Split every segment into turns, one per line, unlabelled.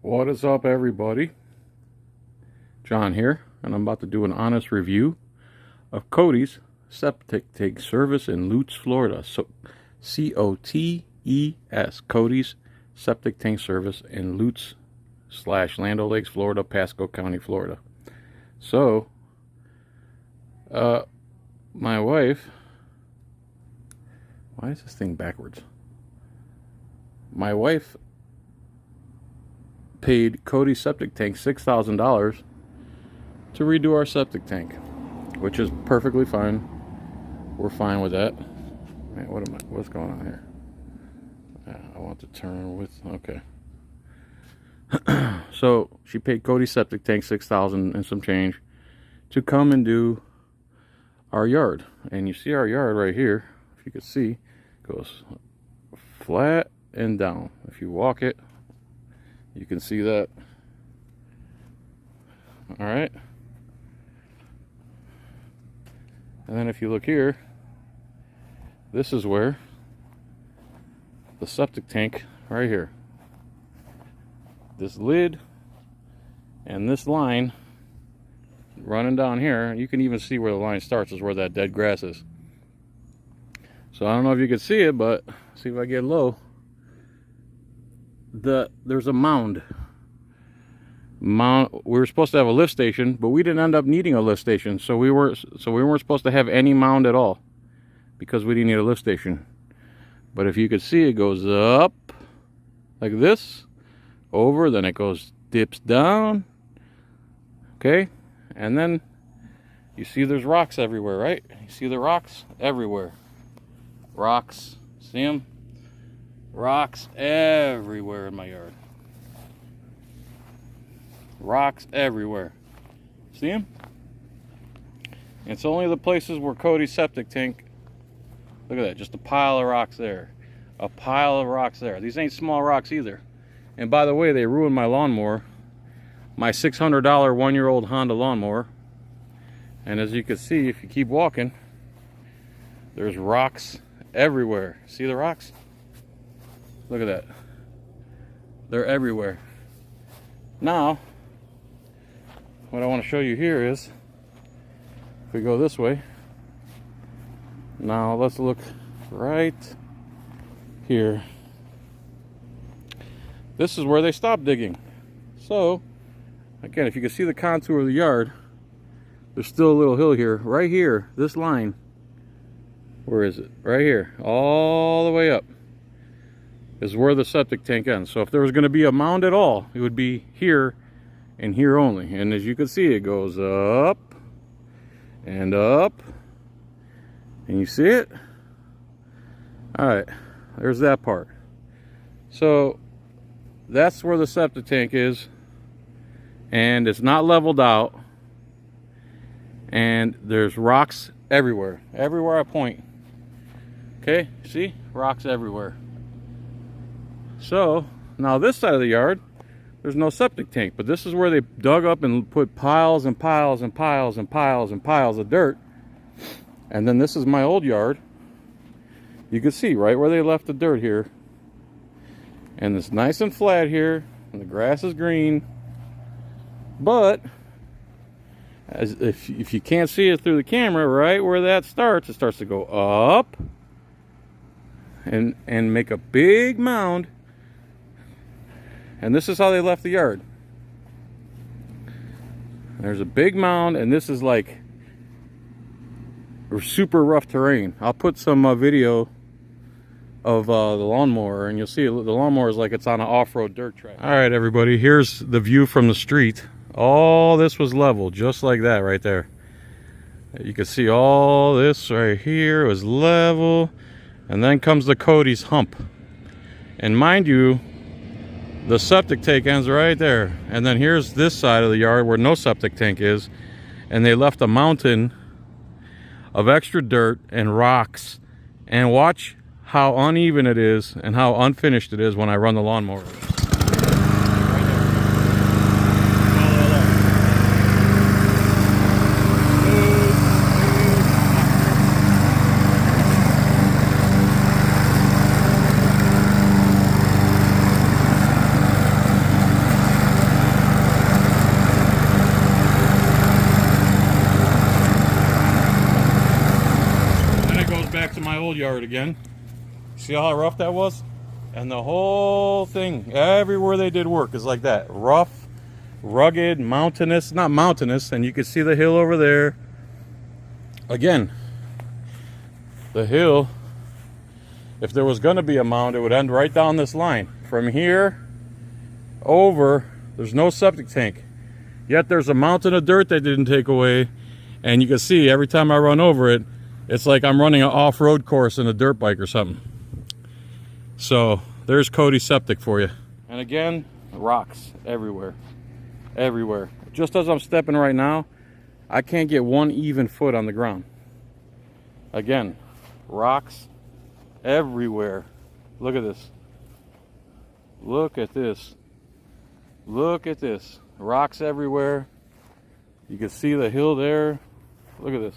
What is up, everybody? John here, and I'm about to do an honest review of Cody's septic tank service in Lutz, Florida. So, C-O-T-E-S, Cody's septic tank service in Lutz / Land O'Lakes, Florida, Pasco County, Florida. So, my wife, why is this thing backwards? My wife paid Cody Septic Tank $6,000 to redo our septic tank, which is perfectly fine. We're fine with that. Man, what's going on here? I want to turn with, okay. So she paid Cody Septic Tank $6,000 and some change to come and do our yard. And you see our yard right here, if you can see, goes flat and down. If you walk it, you can see that. All right. And then if you look here, this is where the septic tank, right here, this lid and this line running down here, you can even see where the line starts is where that dead grass is. So I don't know if you can see it, but see if I get low. There's a mound. We were supposed to have a lift station, but we didn't end up needing a lift station, so we weren't supposed to have any mound at all because we didn't need a lift station. But if you could see, it goes up like this, over, then it dips down. Okay, and then you see there's rocks everywhere, right? You see the rocks everywhere. Rocks, see them? Rocks everywhere in my yard. Rocks everywhere. See them? It's only the places where Cody's septic tank. Look at that, just a pile of rocks there. A pile of rocks there. These ain't small rocks either. And by the way, they ruined my lawnmower. My $600 one-year-old Honda lawnmower. And as you can see, if you keep walking, there's rocks everywhere. See the rocks? Look at that. They're everywhere. Now, what I want to show you here is, if we go this way, now let's look right here. This is where they stopped digging. So, again, if you can see the contour of the yard, there's still a little hill here. Right here, this line, where is it? Right here, all the way up is where the septic tank ends. So if there was going to be a mound at all, it would be here and here only. And as you can see, it goes up and up. And you see it? All right, there's that part. So that's where the septic tank is. And it's not leveled out. And there's rocks everywhere. Everywhere I point. Okay, see? Rocks everywhere. So, now this side of the yard, there's no septic tank, but this is where they dug up and put piles and piles and piles and piles and piles of dirt. And then this is my old yard. You can see right where they left the dirt here. And it's nice and flat here, and the grass is green. But, if you can't see it through the camera, right where that starts, it starts to go up and make a big mound. And this is how they left the yard. There's a big mound, and this is like super rough terrain. I'll put some video of the lawnmower, and you'll see the lawnmower is like it's on an off-road dirt track. All right, everybody, here's the view from the street. All this was level, just like that right there. You can see all this right here was level, and then comes the Cody's hump. And mind you, the septic tank ends right there. And then here's this side of the yard where no septic tank is. And they left a mountain of extra dirt and rocks. And watch how uneven it is and how unfinished it is when I run the lawnmower. again. See how rough that was? And the whole thing, everywhere they did work is like that. Rough, rugged, mountainous, not mountainous, and you can see the hill over there. Again, the hill, if there was going to be a mound, it would end right down this line. From here over, there's no septic tank. Yet there's a mountain of dirt they didn't take away. And you can see every time I run over it, it's like I'm running an off-road course in a dirt bike or something. So there's Cody Septic for you. And again, rocks everywhere. Everywhere. Just as I'm stepping right now, I can't get one even foot on the ground. Again, rocks everywhere. Look at this. Look at this. Look at this. Rocks everywhere. You can see the hill there. Look at this.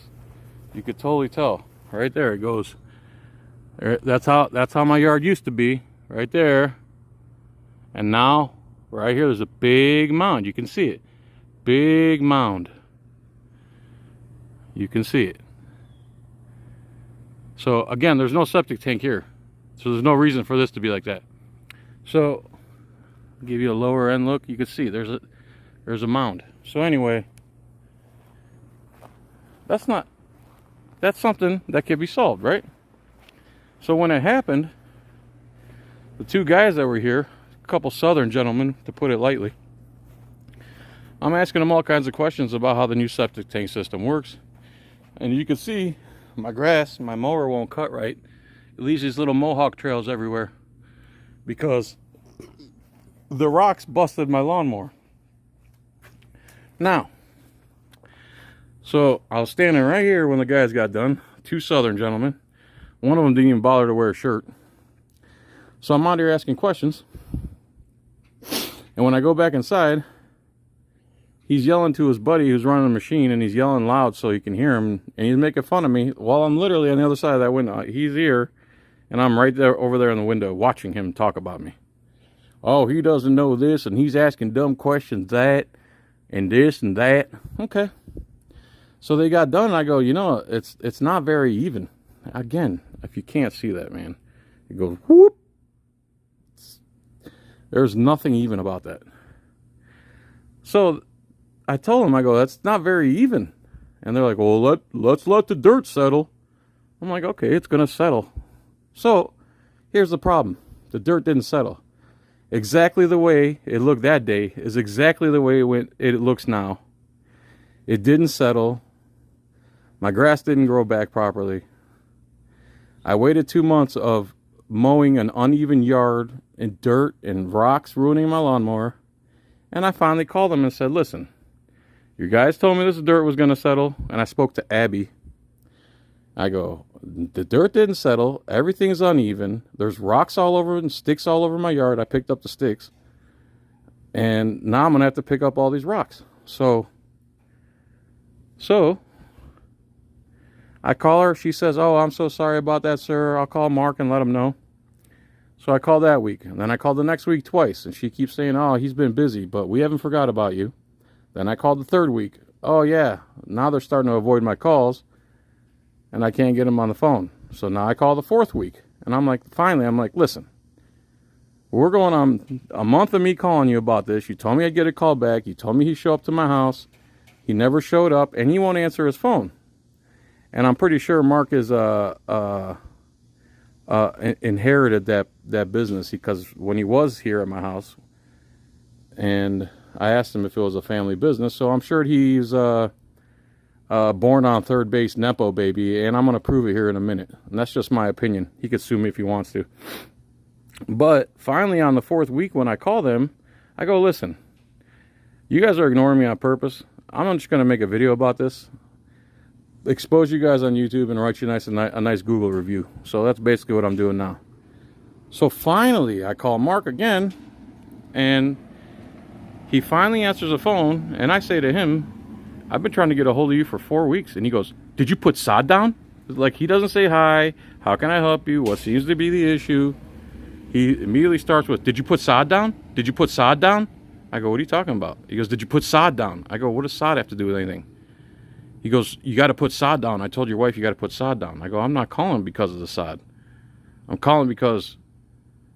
You could totally tell. Right there it goes. That's how my yard used to be. Right there. And now, right here, there's a big mound. You can see it. Big mound. You can see it. So again, there's no septic tank here. So there's no reason for this to be like that. So I'll give you a lower end look. You can see there's a mound. So anyway, that's something that can be solved, right? So when it happened, the two guys that were here, a couple southern gentlemen, to put it lightly, I'm asking them all kinds of questions about how the new septic tank system works. And you can see my grass, my mower won't cut right. It leaves these little mohawk trails everywhere because the rocks busted my lawnmower. Now, so I was standing right here when the guys got done, two southern gentlemen. One of them didn't even bother to wear a shirt. So I'm out here asking questions. And when I go back inside, he's yelling to his buddy who's running the machine, and he's yelling loud so he can hear him, and he's making fun of me while I'm literally on the other side of that window. He's here, and I'm right there over there in the window watching him talk about me. Oh, he doesn't know this, and he's asking dumb questions, that, and this and that. Okay. So they got done, and I go, you know, it's not very even. Again, if you can't see that, man, it goes whoop. There's nothing even about that. So I told them, I go, that's not very even. And they're like, well, let's let the dirt settle. I'm like, okay, it's going to settle. So here's the problem. The dirt didn't settle. Exactly the way it looked that day is exactly the way it looks now. It didn't settle. My grass didn't grow back properly. I waited 2 months of mowing an uneven yard and dirt and rocks ruining my lawnmower. And I finally called them and said, listen, you guys told me this dirt was going to settle. And I spoke to Abby. I go, the dirt didn't settle. Everything's uneven. There's rocks all over and sticks all over my yard. I picked up the sticks. And now I'm going to have to pick up all these rocks. So I call her. She says, oh, I'm so sorry about that, sir. I'll call Mark and let him know. So I called that week. And then I called the next week twice. And she keeps saying, oh, he's been busy, but we haven't forgot about you. Then I called the third week. Oh, yeah. Now they're starting to avoid my calls. And I can't get him on the phone. So now I call the fourth week. And I'm like, finally, I'm like, listen. We're going on a month of me calling you about this. You told me I'd get a call back. You told me he'd show up to my house. He never showed up. And he won't answer his phone. And I'm pretty sure Mark is inherited that business, because when he was here at my house, and I asked him if it was a family business, so I'm sure he's born on third base Nepo baby, and I'm going to prove it here in a minute. And that's just my opinion. He could sue me if he wants to. But finally, on the fourth week when I call them, I go, listen, you guys are ignoring me on purpose. I'm just going to make a video about this, expose you guys on YouTube, and write you a nice Google review. So that's basically what I'm doing now. So finally, I call Mark again, and he finally answers the phone, and I say to him, I've been trying to get a hold of you for 4 weeks. And he goes, did you put sod down? Like, he doesn't say hi. How can I help you? What seems to be the issue? He immediately starts with, did you put sod down? Did you put sod down? I go, what are you talking about? He goes, did you put sod down? I go, what does sod have to do with anything? He goes, you got to put sod down. I told your wife you got to put sod down. I go, I'm not calling because of the sod. I'm calling because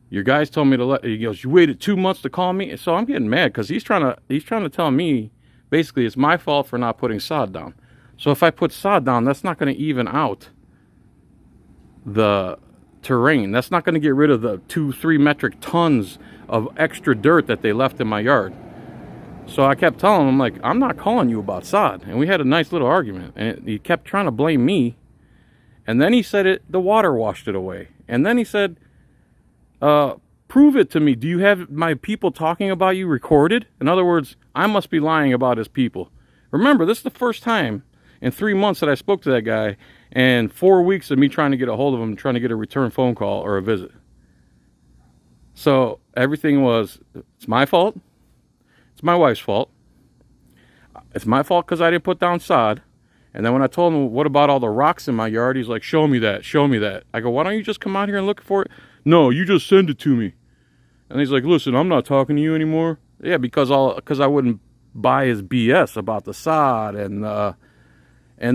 your guys told me to let. He goes, you waited 2 months to call me, so I'm getting mad because he's trying to tell me basically it's my fault for not putting sod down. So if I put sod down, that's not going to even out the terrain. That's not going to get rid of the 2-3 metric tons of extra dirt that they left in my yard. So I kept telling him, I'm like, I'm not calling you about sod. And we had a nice little argument. And he kept trying to blame me. And then he said the water washed it away. And then he said, prove it to me. Do you have my people talking about you recorded? In other words, I must be lying about his people. Remember, this is the first time in 3 months that I spoke to that guy, and 4 weeks of me trying to get a hold of him, trying to get a return phone call or a visit. So everything was, it's my fault. It's my wife's fault. It's my fault because I didn't put down sod. And then when I told him, what about all the rocks in my yard? He's like, show me that, show me that. I go, why don't you just come out here and look for it? No, you just send it to me. And he's like, listen, I'm not talking to you anymore. Yeah, because I wouldn't buy his BS about the sod and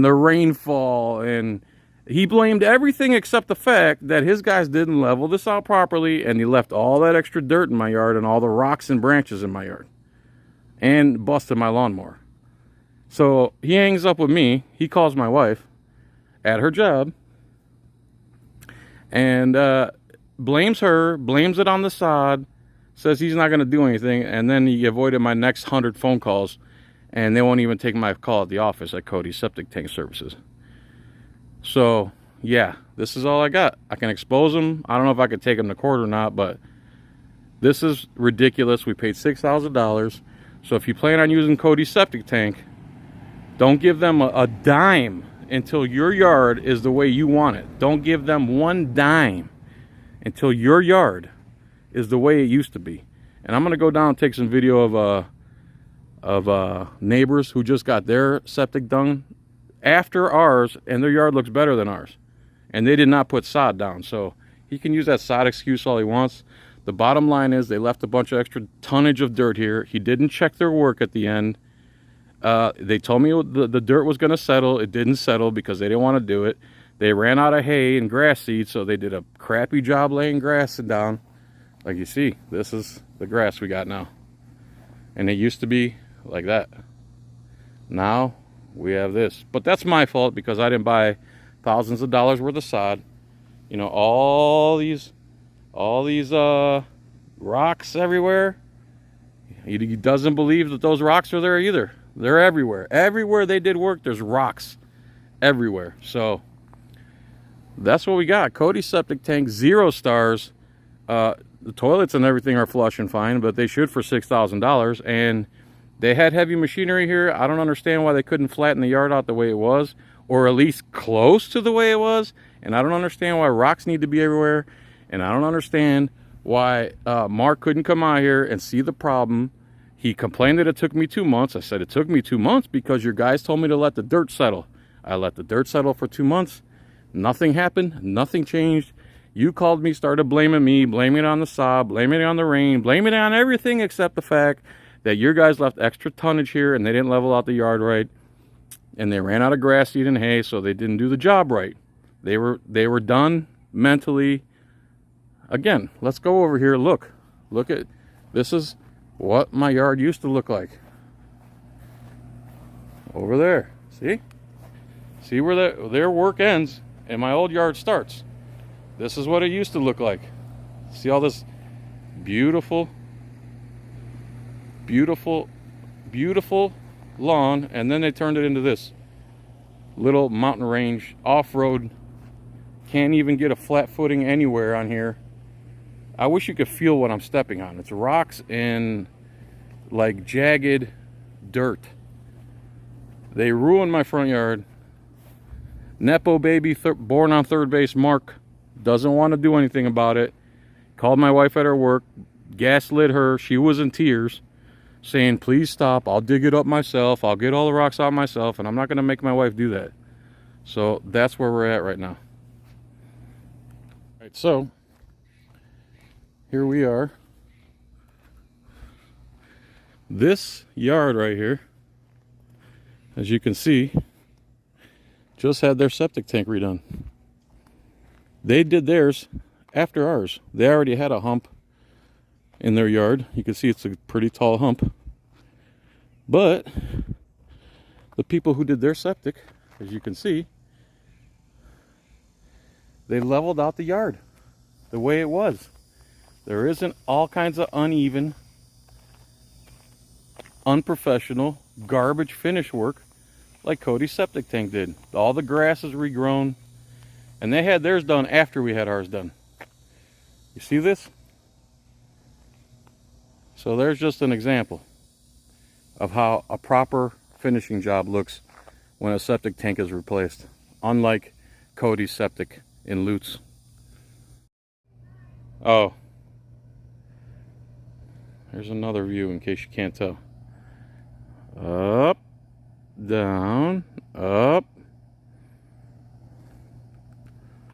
the rainfall. And he blamed everything except the fact that his guys didn't level this out properly, and he left all that extra dirt in my yard and all the rocks and branches in my yard. And busted my lawnmower. So he hangs up with me. He calls my wife at her job and blames her, blames it on the sod, says he's not going to do anything, and then he avoided my next 100 phone calls, and they won't even take my call at the office at Cody's Septic Tank Services. So yeah, this is all I got. I can expose him. I don't know if I could take him to court or not, but this is ridiculous. We paid $6,000. So if you plan on using Cody's Septic Tank, don't give them a dime until your yard is the way you want it. Don't give them one dime until your yard is the way it used to be. And I'm going to go down and take some video of neighbors who just got their septic done after ours, and their yard looks better than ours. And they did not put sod down. So he can use that sod excuse all he wants. The bottom line is they left a bunch of extra tonnage of dirt here. He didn't check their work at the end. They told me the dirt was going to settle. It didn't settle because they didn't want to do it. They ran out of hay and grass seed, so they did a crappy job laying grass down. Like you see, this is the grass we got now. And it used to be like that. Now we have this. But that's my fault because I didn't buy thousands of dollars worth of sod. You know, all these rocks everywhere. He doesn't believe that those rocks are there either. They're everywhere. Everywhere they did work, there's rocks everywhere. So that's what we got. Cody's Septic Tank, 0 stars. The toilets and everything are flush and fine, but they should for $6,000. And they had heavy machinery here. I don't understand why they couldn't flatten the yard out the way it was, or at least close to the way it was. And I don't understand why rocks need to be everywhere. And I don't understand why Mark couldn't come out here and see the problem. He complained that it took me 2 months. I said, it took me 2 months because your guys told me to let the dirt settle. I let the dirt settle for 2 months. Nothing happened. Nothing changed. You called me, started blaming me, blaming it on the sod, blaming it on the rain, blaming it on everything except the fact that your guys left extra tonnage here and they didn't level out the yard right. And they ran out of grass seed and hay, so they didn't do the job right. They were done mentally. Again, let's go over here. Look at, this is what my yard used to look like. Over there, see where their work ends and my old yard starts. This is what it used to look like. See all this beautiful lawn, and then they turned it into this little mountain range off-road. Can't even get a flat footing anywhere on here. I wish you could feel what I'm stepping on. It's rocks and like jagged dirt. They ruined my front yard. Nepo baby, born on third base, Mark, doesn't want to do anything about it. Called my wife at her work, gaslit her. She was in tears, saying, please stop. I'll dig it up myself. I'll get all the rocks out myself, and I'm not going to make my wife do that. So that's where we're at right now. All right, so here we are. This yard right here, as you can see, just had their septic tank redone. They did theirs after ours. They already had a hump in their yard. You can see it's a pretty tall hump. But the people who did their septic, as you can see, they leveled out the yard the way it was. There isn't all kinds of uneven, unprofessional, garbage finish work like Cody's septic tank did. All the grass is regrown, and they had theirs done after we had ours done. You see this? So there's just an example of how a proper finishing job looks when a septic tank is replaced, unlike Cody's septic in Lutz. Oh, there's another view in case you can't tell. Up, down, up,